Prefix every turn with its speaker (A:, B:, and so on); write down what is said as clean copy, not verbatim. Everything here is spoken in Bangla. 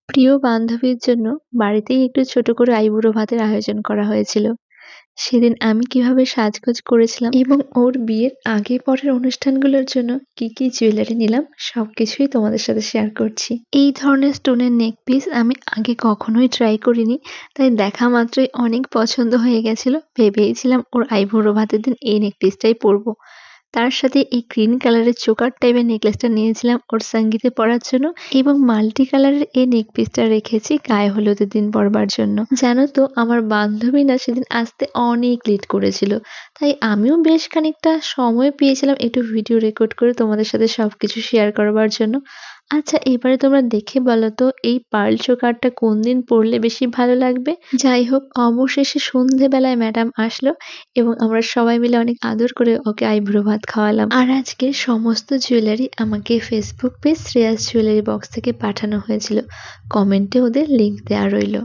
A: প্রিয় বান্ধবীর জন্য বাড়িতেই একটু ছোট করে আইবুড়ো ভাতের আয়োজন করা হয়েছিল। সেদিন আমি কিভাবে সাজগোজ করেছিলাম এবং ওর বিয়ের আগে পরের অনুষ্ঠানগুলোর জন্য কি কি জুয়েলারি নিলাম সবকিছুই তোমাদের সাথে শেয়ার করছি। এই ধরনের স্টোনের নেক পিস আমি আগে কখনোই ট্রাই করিনি, তাই দেখা মাত্রই অনেক পছন্দ হয়ে গেছিল। ভেবেইছিলাম ওর আইবুড়ো ভাতের দিন এই নেক পিসটাই পরবো। তার সাথে এই গ্রিন কালারের চোকার টাইপের নেকলেসটা নিয়েছিলাম ওর সঙ্গীতে পরার জন্য, এবং মাল্টি কালারের এই নেক পিসটা রেখেছি গায়ে হলুদের দিন পরবার জন্য। জানো তো, আমার বান্ধবী না সেদিন আসতে অনেক লেট করেছিল, তাই আমিও বেশ খানিকটা সময় পেয়েছিলাম একটু ভিডিও রেকর্ড করে তোমাদের সাথে সবকিছু শেয়ার করবার জন্য। আচ্ছা, এবারে তোমরা দেখে বলো তো এই পার্ল চোকারটা কোন দিন পরলে বেশি ভালো লাগবে। যাই হোক, অবশেষে সন্ধেবেলায় ম্যাডাম আসলো এবং আমরা সবাই মিলে অনেক আদর করে ওকে আইবুড়ো ভাত খাওয়ালাম। আর আজকে সমস্ত জুয়েলারি আমাকে Facebook page Shreyas jewellery box থেকে পাঠানো হয়েছিল। কমেন্টে ওদের লিংক দেওয়া রইল।